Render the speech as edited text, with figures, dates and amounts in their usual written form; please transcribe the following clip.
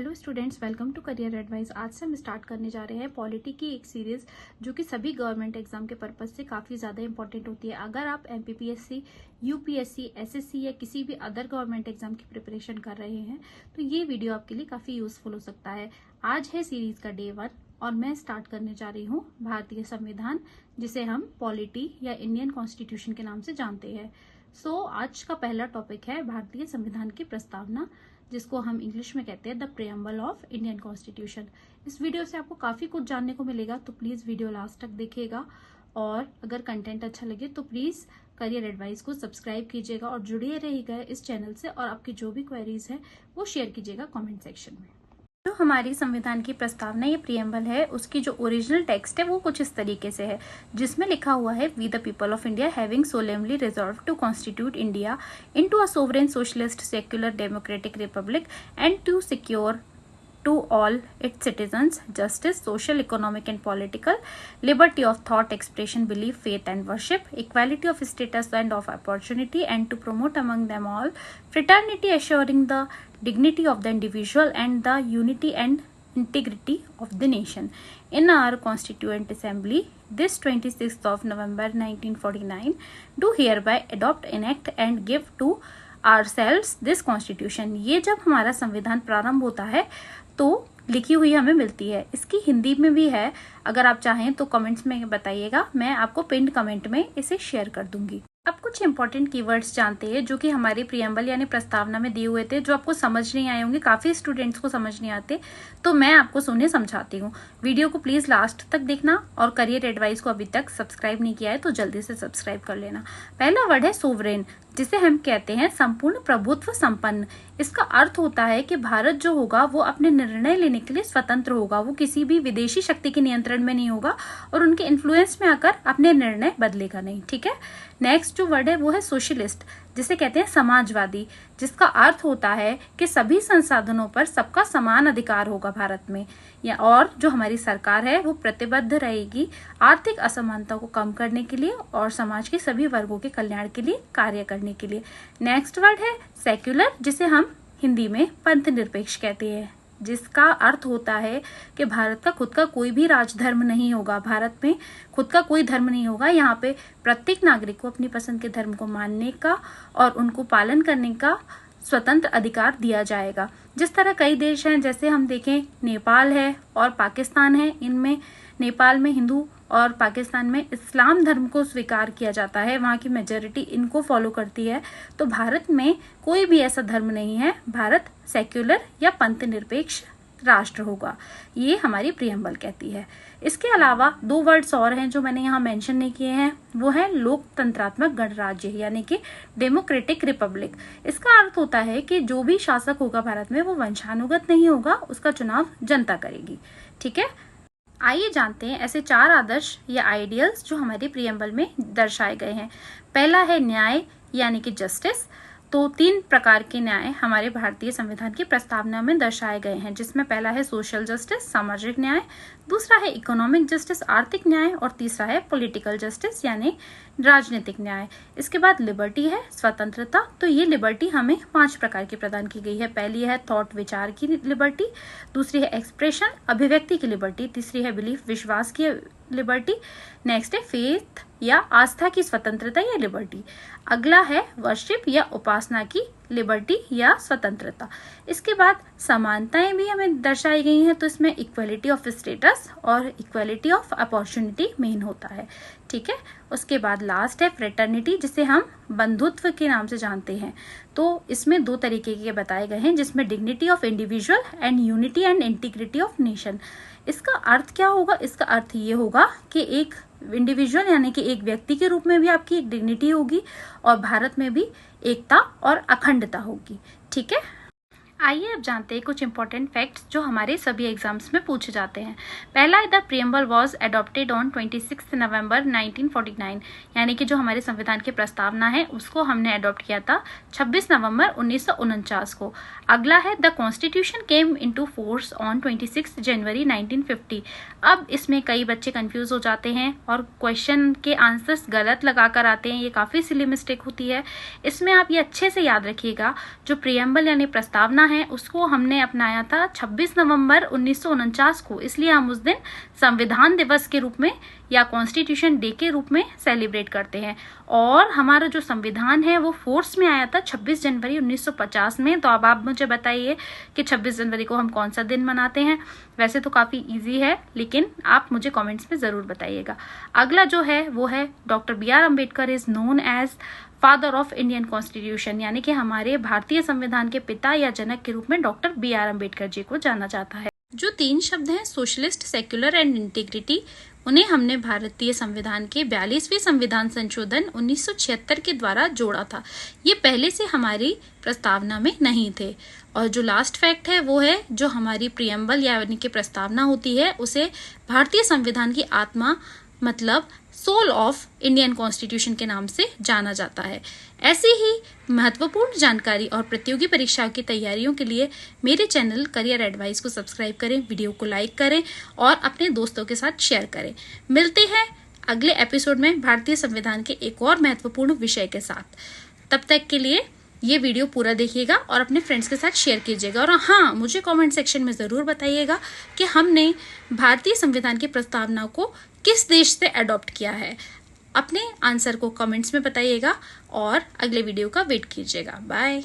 Hello students, welcome to career advice. आज से हम स्टार्ट करने जा रहे हैं पॉलिटी की एक सीरीज जो कि सभी गवर्नमेंट एग्जाम के पर्पज से काफ़ी ज़्यादा इंपॉर्टेंट होती है। अगर आप एमपीपीएससी, यूपीएससी, एसएससी या किसी भी अदर गवर्नमेंट एग्जाम की प्रिपरेशन कर रहे हैं तो ये वीडियो आपके लिए काफ़ी यूजफुल हो सकता है। आज है सीरीज का डे 1 और मैं स्टार्ट करने जा रही हूँ भारतीय संविधान, जिसे हम पॉलिटी या इंडियन कॉन्स्टिट्यूशन के नाम से जानते हैं। आज का पहला टॉपिक है भारतीय संविधान की प्रस्तावना, जिसको हम इंग्लिश में कहते हैं the preamble of Indian constitution. इस वीडियो से आपको काफी कुछ जानने को मिलेगा, तो प्लीज वीडियो लास्ट तक देखिएगा। और अगर कंटेंट अच्छा लगे तो प्लीज करियर एडवाइस को सब्सक्राइब कीजिएगा और जुड़े रहिएगा इस चैनल से, और आपकी जो भी क्वेरीज है वो शेयर कीजिएगा कमेंट सेक्शन में। जो हमारी संविधान की प्रस्तावना ये प्रियम्बल है, उसकी जो ओरिजिनल टेक्स्ट है वो कुछ इस तरीके से है, जिसमें लिखा हुआ है we the people of India having solemnly resolve to constitute India into a sovereign socialist secular democratic republic and to secure to all its citizens justice, social, economic and political, liberty of thought, expression, belief, faith and worship, equality of status and of opportunity, and to promote among them all fraternity, assuring the dignity of the individual and the unity and integrity of the nation. In our constituent assembly this 26th of November 1949 do hereby adopt, enact and give to ourselves this constitution। ये जब हमारा संविधान प्रारंभ होता है तो लिखी हुई हमें मिलती है। इसकी हिंदी में भी है, अगर आप चाहें तो कमेंट्स में बताइएगा, मैं आपको पिन्ड कमेंट में इसे शेयर कर दूंगी। अब कुछ इंपॉर्टेंट कीवर्ड्स जानते हैं जो कि हमारे प्रियम्बल यानी प्रस्तावना में दिए हुए थे, जो आपको समझ नहीं आए होंगे। काफी स्टूडेंट्स को समझ नहीं आते, तो मैं आपको सुनने समझाती हूँ। वीडियो को प्लीज लास्ट तक देखना, और करियर एडवाइस को अभी तक सब्सक्राइब नहीं किया है तो जल्दी से सब्सक्राइब कर लेना। पहला वर्ड है सोवरेन, जिसे हम कहते हैं संपूर्ण प्रभुत्व संपन्न। इसका अर्थ होता है कि भारत जो होगा वो अपने निर्णय लेने के लिए स्वतंत्र होगा, वो किसी भी विदेशी शक्ति के नियंत्रण में नहीं होगा और उनके इन्फ्लुएंस में आकर अपने निर्णय बदलेगा नहीं। ठीक है। नेक्स्ट जो वर्ड है वो है सोशलिस्ट, जिसे कहते हैं समाजवादी, जिसका अर्थ होता है कि सभी संसाधनों पर सबका समान अधिकार होगा भारत में, या और जो हमारी सरकार है वो प्रतिबद्ध रहेगी आर्थिक असमानता को कम करने के लिए और समाज के सभी वर्गों के कल्याण के लिए कार्य करने के लिए। नेक्स्ट वर्ड है सेक्युलर, जिसे हम हिंदी में पंथ निरपेक्ष कहते हैं, जिसका अर्थ होता है कि भारत का खुद का कोई भी राजधर्म नहीं होगा। भारत में खुद का कोई धर्म नहीं होगा। यहाँ पे प्रत्येक नागरिक को अपनी पसंद के धर्म को मानने का और उनको पालन करने का स्वतंत्र अधिकार दिया जाएगा। जिस तरह कई देश हैं, जैसे हम देखें नेपाल है और पाकिस्तान है, इनमें नेपाल में हिंदू और पाकिस्तान में इस्लाम धर्म को स्वीकार किया जाता है, वहाँ की मेजॉरिटी इनको फॉलो करती है। तो भारत में कोई भी ऐसा धर्म नहीं है, भारत सेक्युलर या पंथ निरपेक्ष राष्ट्र होगा, ये हमारी प्रियम्बल कहती है। इसके अलावा दो वर्ड्स और हैं जो मैंने यहाँ मेंशन नहीं किए हैं, वो है लोकतंत्रात्मक गणराज्य यानी कि डेमोक्रेटिक रिपब्लिक। इसका अर्थ होता है कि जो भी शासक होगा भारत में वो वंशानुगत नहीं होगा, उसका चुनाव जनता करेगी। ठीक है। आइए जानते हैं ऐसे 4 आदर्श या आइडियल्स जो हमारे प्रियम्बल में दर्शाए गए हैं। पहला है न्याय यानी कि जस्टिस। तो 3 प्रकार के न्याय हमारे भारतीय संविधान की प्रस्तावना में दर्शाए गए हैं, जिसमें पहला है सोशल जस्टिस, सामाजिक न्याय, दूसरा है इकोनॉमिक जस्टिस, आर्थिक न्याय, और तीसरा है पॉलिटिकल जस्टिस यानी राजनीतिक न्याय। इसके बाद लिबर्टी है, स्वतंत्रता। तो ये लिबर्टी हमें 5 प्रकार की प्रदान की गई है। पहली है थॉट, विचार की लिबर्टी, दूसरी है एक्सप्रेशन, अभिव्यक्ति की लिबर्टी, तीसरी है बिलीफ, विश्वास की लिबर्टी, नेक्स्ट है फेथ या आस्था की स्वतंत्रता या लिबर्टी, अगला है वर्शिप या उपासना की लिबर्टी या स्वतंत्रता। इसके बाद समानताएं भी हमें दर्शाई गई हैं, तो इसमें इक्वलिटी ऑफ स्टेटस और इक्वलिटी ऑफ अपॉर्चुनिटी मेन होता है। ठीक है। उसके बाद लास्ट है फ्रेटर्निटी, जिसे हम बंधुत्व के नाम से जानते हैं। तो इसमें 2 तरीके के बताए गए हैं, जिसमें dignity of individual and unity and integrity of nation. इसका अर्थ क्या होगा? इसका अर्थ ये होगा कि एक इंडिविजुअल यानी कि एक व्यक्ति के रूप में भी आपकी एक डिग्निटी होगी और भारत में भी एकता और अखंडता होगी। ठीक है। आइए अब जानते हैं कुछ इंपॉर्टेंट फैक्ट्स जो हमारे सभी एग्जाम्स में पूछे जाते हैं। पहला, the preamble was adopted on 26 नवंबर 1949, यानी कि जो हमारे संविधान की प्रस्तावना है उसको हमने अडॉप्ट किया था 26 नवंबर 1949 को। अगला है the constitution came into force on 26 जनवरी 1950। अब इसमें कई बच्चे कंफ्यूज हो जाते हैं और क्वेश्चन के आंसर्स गलत लगाकर आते हैं, ये काफी सिली मिस्टेक होती है। इसमें आप ये अच्छे से याद रखिएगा, जो प्रियम्बल यानी प्रस्तावना है उसको हमने अपनाया था 26 नवंबर 1949 को, इसलिए हम उस दिन संविधान दिवस के रूप में या कॉन्स्टिट्यूशन डे के रूप में सेलिब्रेट करते हैं। और हमारा जो संविधान है वो फोर्स में आया था 26 जनवरी 1950 में। तो अब आप मुझे बताइए कि 26 जनवरी को हम कौन सा दिन मनाते हैं। वैसे तो काफी इजी है, लेकिन आप मुझे कमेंट्स में जरूर बताइएगा। अगला जो है वो है doctor B.R. Ambedkar is known as father of Indian constitution, यानी कि हमारे भारतीय संविधान के पिता या जनक के रूप में डॉक्टर B.R. अम्बेडकर जी को जाना जाता है। जो 3 शब्द हैं सोशलिस्ट, सेक्युलर एंड इंटीग्रिटी, उन्हें हमने भारतीय संविधान के 42वें संविधान संशोधन 1976 के द्वारा जोड़ा था। ये पहले से हमारी प्रस्तावना में नहीं थे। और जो लास्ट फैक्ट है वो है जो हमारी प्रियम्बल यानी कि प्रस्तावना होती है उसे भारतीय संविधान की आत्मा मतलब सोल ऑफ इंडियन कॉन्स्टिट्यूशन के नाम से जाना जाता है। ऐसी ही महत्वपूर्ण जानकारी और प्रतियोगी परीक्षाओं की तैयारियों के लिए मेरे चैनल करियर एडवाइस को सब्सक्राइब करें, वीडियो को लाइक करें और अपने दोस्तों के साथ शेयर करें। मिलते हैं अगले एपिसोड में भारतीय संविधान के एक और महत्वपूर्ण विषय के साथ। तब तक के लिए ये वीडियो पूरा देखिएगा और अपने फ्रेंड्स के साथ शेयर कीजिएगा। और हाँ, मुझे कमेंट सेक्शन में ज़रूर बताइएगा कि हमने भारतीय संविधान की प्रस्तावना को किस देश से अडॉप्ट किया है। अपने आंसर को कमेंट्स में बताइएगा और अगले वीडियो का वेट कीजिएगा। बाय।